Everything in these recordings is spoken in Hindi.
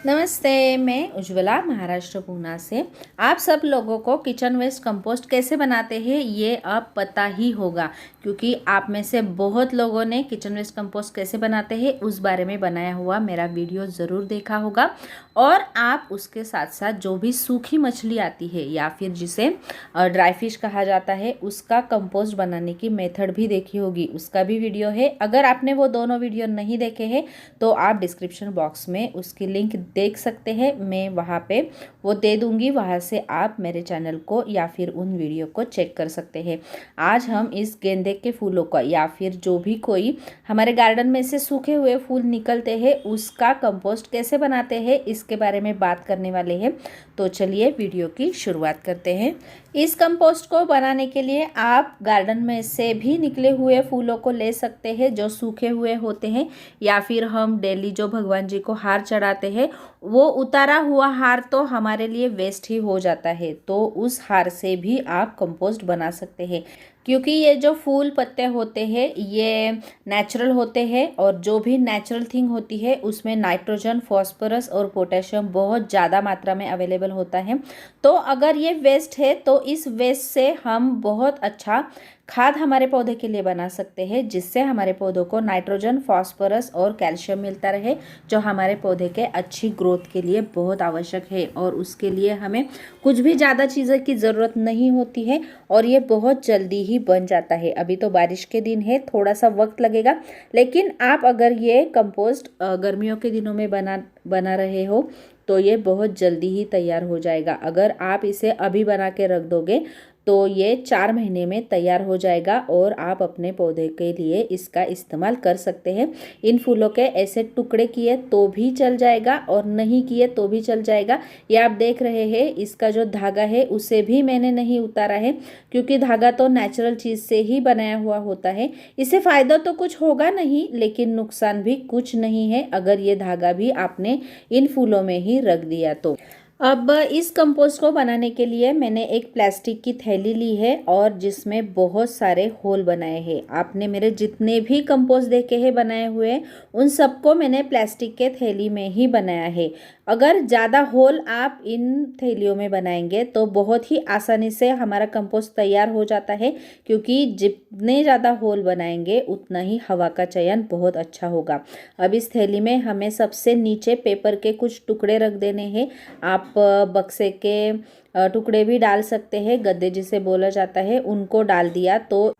नमस्ते, मैं उज्ज्वला महाराष्ट्र पूना से। आप सब लोगों को किचन वेस्ट कंपोस्ट कैसे बनाते हैं ये अब पता ही होगा, क्योंकि आप में से बहुत लोगों ने किचन वेस्ट कंपोस्ट कैसे बनाते हैं उस बारे में बनाया हुआ मेरा वीडियो ज़रूर देखा होगा। और आप उसके साथ साथ जो भी सूखी मछली आती है या फिर जिसे ड्राई फिश कहा जाता है उसका कंपोस्ट बनाने की मेथड भी देखी होगी, उसका भी वीडियो है। अगर आपने वो दोनों वीडियो नहीं देखे हैं तो आप डिस्क्रिप्शन बॉक्स में उसकी लिंक देख सकते हैं, मैं वहाँ पे वो दे दूँगी, वहाँ से आप मेरे चैनल को या फिर उन वीडियो को चेक कर सकते हैं। आज हम इस गेंदे के फूलों का या फिर जो भी कोई हमारे गार्डन में से सूखे हुए फूल निकलते हैं उसका कंपोस्ट कैसे बनाते हैं इसके बारे में बात करने वाले हैं। तो चलिए वीडियो की शुरुआत करते हैं। इस कंपोस्ट को बनाने के लिए आप गार्डन में से भी निकले हुए फूलों को ले सकते हैं जो सूखे हुए होते हैं, या फिर हम डेली जो भगवान जी को हार चढ़ाते हैं वो उतारा हुआ हार तो हमारे लिए वेस्ट ही हो जाता है, तो उस हार से भी आप कंपोस्ट बना सकते हैं। क्योंकि ये जो फूल पत्ते होते हैं ये नेचुरल होते हैं और जो भी नेचुरल थिंग होती है उसमें नाइट्रोजन, फॉस्फोरस और पोटेशियम बहुत ज़्यादा मात्रा में अवेलेबल होता है। तो अगर ये वेस्ट है तो इस वेस्ट से हम बहुत अच्छा खाद हमारे पौधे के लिए बना सकते हैं, जिससे हमारे पौधों को नाइट्रोजन, फास्फोरस और कैल्शियम मिलता रहे, जो हमारे पौधे के अच्छी ग्रोथ के लिए बहुत आवश्यक है। और उसके लिए हमें कुछ भी ज़्यादा चीज़ें की ज़रूरत नहीं होती है और ये बहुत जल्दी ही बन जाता है। अभी तो बारिश के दिन है, थोड़ा सा वक्त लगेगा, लेकिन आप अगर ये कंपोस्ट गर्मियों के दिनों में बना रहे हो तो ये बहुत जल्दी ही तैयार हो जाएगा। अगर आप इसे अभी बना के रख दोगे तो ये 4 महीने में तैयार हो जाएगा और आप अपने पौधे के लिए इसका इस्तेमाल कर सकते हैं। इन फूलों के ऐसे टुकड़े किए तो भी चल जाएगा और नहीं किए तो भी चल जाएगा। ये आप देख रहे हैं, इसका जो धागा है उसे भी मैंने नहीं उतारा है, क्योंकि धागा तो नेचुरल चीज़ से ही बनाया हुआ होता है। इससे फ़ायदा तो कुछ होगा नहीं, लेकिन नुकसान भी कुछ नहीं है अगर ये धागा भी आपने इन फूलों में ही रख दिया तो। अब इस कंपोस्ट को बनाने के लिए मैंने एक प्लास्टिक की थैली ली है और जिसमें बहुत सारे होल बनाए हैं। आपने मेरे जितने भी कंपोस्ट देखे हैं बनाए हुए उन सबको मैंने प्लास्टिक के थैली में ही बनाया है। अगर ज़्यादा होल आप इन थैलियों में बनाएंगे तो बहुत ही आसानी से हमारा कंपोस्ट तैयार हो जाता है, क्योंकि जितने ज़्यादा होल बनाएंगे उतना ही हवा का चयन बहुत अच्छा होगा। अब इस थैली में हमें सबसे नीचे पेपर के कुछ टुकड़े रख देने हैं। आप बक्से के टुकड़े भी डाल सकते हैं, गद्दे जिसे बोला जाता है उनको डाल दिया तो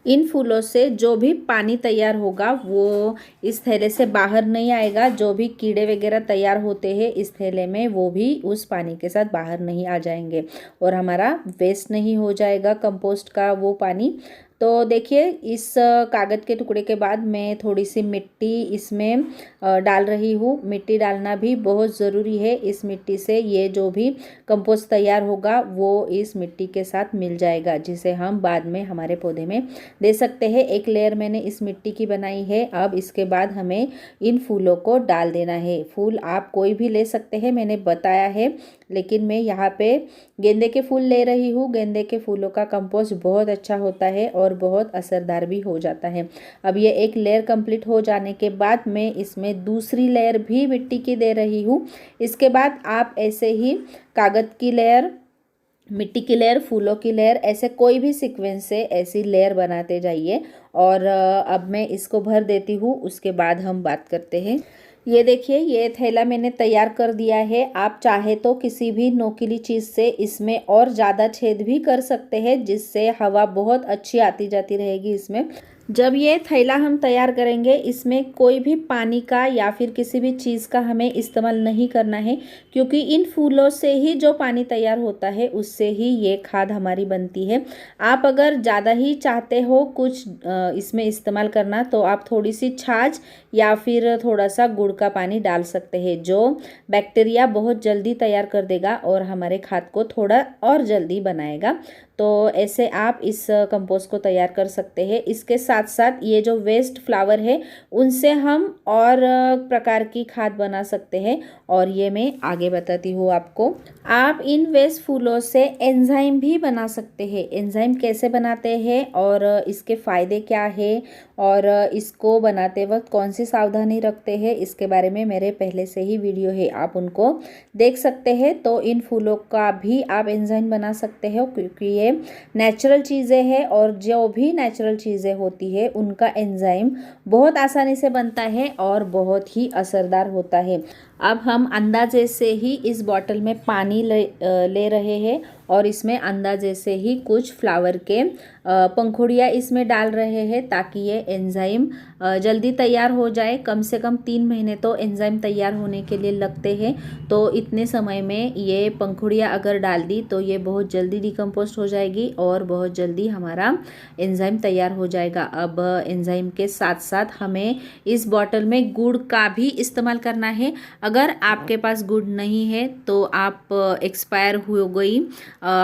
इन फूलों से जो भी पानी तैयार होगा वो इस थैले से बाहर नहीं आएगा। जो भी कीड़े वगैरह तैयार होते हैं इस थैले में वो भी उस पानी के साथ बाहर नहीं आ जाएंगे और हमारा वेस्ट नहीं हो जाएगा कंपोस्ट का वो पानी। तो देखिए, इस कागज़ के टुकड़े के बाद मैं थोड़ी सी मिट्टी इसमें डाल रही हूँ। मिट्टी डालना भी बहुत ज़रूरी है। इस मिट्टी से ये जो भी कंपोस्ट तैयार होगा वो इस मिट्टी के साथ मिल जाएगा, जिसे हम बाद में हमारे पौधे में दे सकते हैं। एक लेयर मैंने इस मिट्टी की बनाई है। अब इसके बाद हमें इन फूलों को डाल देना है। फूल आप कोई भी ले सकते हैं, मैंने बताया है, लेकिन मैं यहाँ पे गेंदे के फूल ले रही हूँ। गेंदे के फूलों का कंपोस्ट बहुत अच्छा होता है और बहुत असरदार भी हो जाता है। अब ये एक लेयर कंप्लीट हो जाने के बाद मैं इसमें दूसरी लेयर भी मिट्टी की दे रही हूँ। इसके बाद आप ऐसे ही कागज़ की लेयर, मिट्टी की लेयर, फूलों की लेयर, ऐसे कोई भी सीक्वेंस से ऐसी लेयर बनाते जाइए। और अब मैं इसको भर देती हूँ, उसके बाद हम बात करते हैं। ये देखिए, ये थैला मैंने तैयार कर दिया है। आप चाहे तो किसी भी नोकीली चीज़ से इसमें और ज़्यादा छेद भी कर सकते हैं, जिससे हवा बहुत अच्छी आती जाती रहेगी इसमें। जब ये थैला हम तैयार करेंगे इसमें कोई भी पानी का या फिर किसी भी चीज़ का हमें इस्तेमाल नहीं करना है, क्योंकि इन फूलों से ही जो पानी तैयार होता है उससे ही ये खाद हमारी बनती है। आप अगर ज़्यादा ही चाहते हो कुछ इसमें इस्तेमाल करना तो आप थोड़ी सी छाछ या फिर थोड़ा सा गुड़ का पानी डाल सकते हैं, जो बैक्टीरिया बहुत जल्दी तैयार कर देगा और हमारे खाद को थोड़ा और जल्दी बनाएगा। तो ऐसे आप इस कंपोस्ट को तैयार कर सकते हैं। इसके साथ साथ ये जो वेस्ट फ्लावर है उनसे हम और प्रकार की खाद बना सकते हैं, और ये मैं आगे बताती हूँ आपको। आप इन वेस्ट फूलों से एंजाइम भी बना सकते हैं। एंजाइम कैसे बनाते हैं और इसके फ़ायदे क्या है और इसको बनाते वक्त कौन सी सावधानी रखते हैं, इसके बारे में मेरे पहले से ही वीडियो है, आप उनको देख सकते हैं। तो इन फूलों का भी आप एंजाइम बना सकते हो, क्योंकि ये नेचुरल चीज़ें हैं और जो भी नेचुरल चीज़ें होती है उनका एंजाइम बहुत आसानी से बनता है और बहुत ही असरदार होता है। अब हम अंदाजे से ही इस बॉटल में पानी ले रहे हैं और इसमें अंदाजे से ही कुछ फ्लावर के पंखुड़ियाँ इसमें डाल रहे हैं, ताकि ये एंजाइम जल्दी तैयार हो जाए। कम से कम 3 महीने तो एंजाइम तैयार होने के लिए लगते हैं, तो इतने समय में ये पंखुड़ियाँ अगर डाल दी तो ये बहुत जल्दी डिकम्पोस्ट हो जाएगी और बहुत जल्दी हमारा एंजाइम तैयार हो जाएगा। अब एंजाइम के साथ साथ हमें इस बॉटल में गुड़ का भी इस्तेमाल करना है। अगर आपके पास गुड़ नहीं है तो आप एक्सपायर हो गई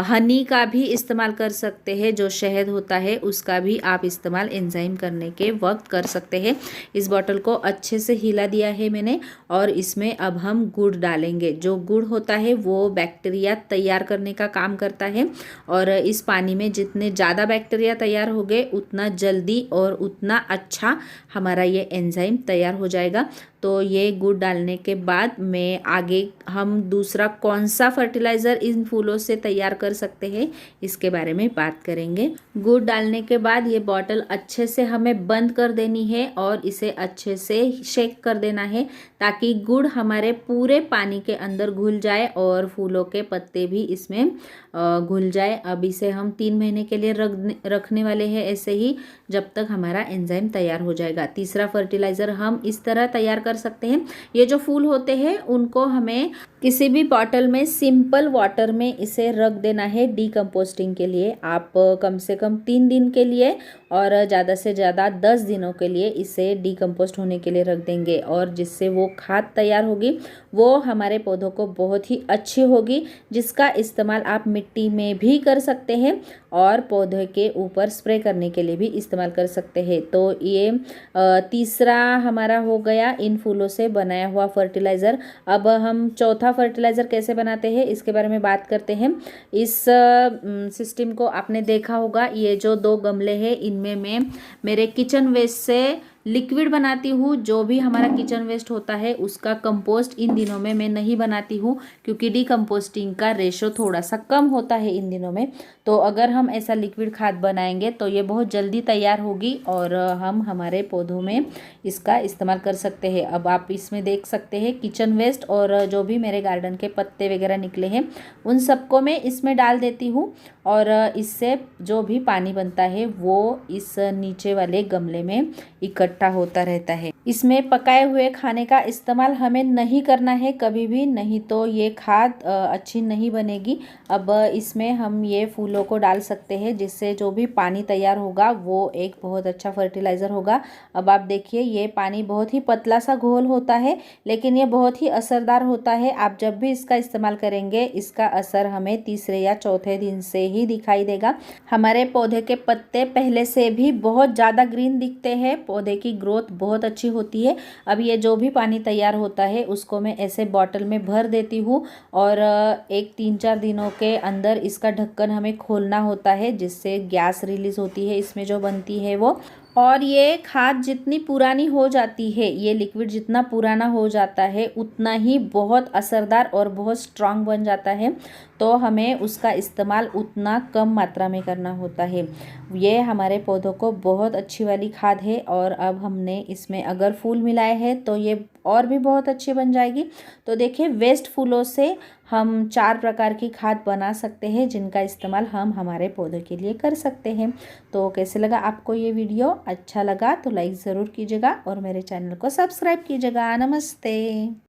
हनी का भी इस्तेमाल कर सकते हैं। जो शहद होता है उसका भी आप इस्तेमाल एंजाइम करने के वक्त कर सकते हैं। इस बॉटल को अच्छे से हिला दिया है मैंने और इसमें अब हम गुड़ डालेंगे। जो गुड़ होता है वो बैक्टीरिया तैयार करने का काम करता है, और इस पानी में जितने ज़्यादा बैक्टीरिया तैयार हो गए उतना जल्दी और उतना अच्छा हमारा ये एंजाइम तैयार हो जाएगा। तो ये गुड़ डालने के बाद में आगे हम दूसरा कौन सा फर्टिलाइज़र इन फूलों से तैयार कर सकते हैं इसके बारे में बात करेंगे। गुड़ डालने के बाद ये बॉटल अच्छे से हमें बंद कर देनी है और इसे अच्छे से शेक कर देना है, ताकि गुड़ हमारे पूरे पानी के अंदर घुल जाए और फूलों के पत्ते भी इसमें घुल जाए। अब इसे हम 3 महीने के लिए रखने वाले हैं ऐसे ही, जब तक हमारा एंजाइम तैयार हो जाएगा। तीसरा फर्टिलाइज़र हम इस तरह तैयार कर सकते हैं। ये जो फूल होते हैं उनको हमें किसी भी बॉटल में सिंपल वाटर में इसे रख देना है डिकम्पोस्टिंग के लिए। आप कम से कम 3 दिन के लिए और ज़्यादा से ज़्यादा 10 दिनों के लिए इसे डिकम्पोस्ट होने के लिए रख देंगे, और जिससे वो खाद तैयार होगी वो हमारे पौधों को बहुत ही अच्छी होगी, जिसका इस्तेमाल आप मिट्टी में भी कर सकते हैं और पौधे के ऊपर स्प्रे करने के लिए भी इस्तेमाल कर सकते हैं। तो ये तीसरा हमारा हो गया इन फूलों से बनाया हुआ फर्टिलाइज़र। अब हम चौथा फर्टिलाइज़र कैसे बनाते हैं इसके बारे में बात करते हैं। इस सिस्टम को आपने देखा होगा। ये जो 2 गमले हैं इनमें मैं मेरे किचन वेस्ट से लिक्विड बनाती हूँ। जो भी हमारा किचन वेस्ट होता है उसका कंपोस्ट इन दिनों में मैं नहीं बनाती हूँ, क्योंकि डिकम्पोस्टिंग का रेशो थोड़ा सा कम होता है इन दिनों में। तो अगर हम ऐसा लिक्विड खाद बनाएंगे तो ये बहुत जल्दी तैयार होगी और हम हमारे पौधों में इसका इस्तेमाल कर सकते हैं। अब आप इसमें देख सकते हैं किचन वेस्ट और जो भी मेरे गार्डन के पत्ते वगैरह निकले हैं उन सबको मैं इसमें डाल देती हूँ, और इससे जो भी पानी बनता है वो इस नीचे वाले गमले में इकट्ठा होता रहता है। इसमें पकाए हुए खाने का इस्तेमाल हमें नहीं करना है कभी भी, नहीं तो ये खाद अच्छी नहीं बनेगी। अब इसमें हम ये फूलों को डाल सकते हैं, जिससे जो भी पानी तैयार होगा वो एक बहुत अच्छा फर्टिलाइज़र होगा। अब आप देखिए ये पानी बहुत ही पतला सा घोल होता है, लेकिन ये बहुत ही असरदार होता है। आप जब भी इसका इस्तेमाल करेंगे इसका असर हमें तीसरे या चौथे दिन से ही दिखाई देगा। हमारे पौधे के पत्ते पहले से भी बहुत ज़्यादा ग्रीन दिखते हैं, पौधे की ग्रोथ बहुत अच्छी होती है। अब ये जो भी पानी तैयार होता है उसको मैं ऐसे बॉटल में भर देती हूँ, और एक 3-4 दिनों के अंदर इसका ढक्कन हमें खोलना होता है, जिससे गैस रिलीज़ होती है इसमें जो बनती है वो। और ये खाद जितनी पुरानी हो जाती है, ये लिक्विड जितना पुराना हो जाता है उतना ही बहुत असरदार और बहुत स्ट्रांग बन जाता है। तो हमें उसका इस्तेमाल उतना कम मात्रा में करना होता है। ये हमारे पौधों को बहुत अच्छी वाली खाद है, और अब हमने इसमें अगर फूल मिलाए हैं तो ये और भी बहुत अच्छी बन जाएगी। तो देखिए वेस्ट फूलों से हम 4 प्रकार की खाद बना सकते हैं, जिनका इस्तेमाल हम हमारे पौधों के लिए कर सकते हैं। तो कैसे लगा आपको ये वीडियो? अच्छा लगा तो लाइक ज़रूर कीजिएगा और मेरे चैनल को सब्सक्राइब कीजिएगा। नमस्ते।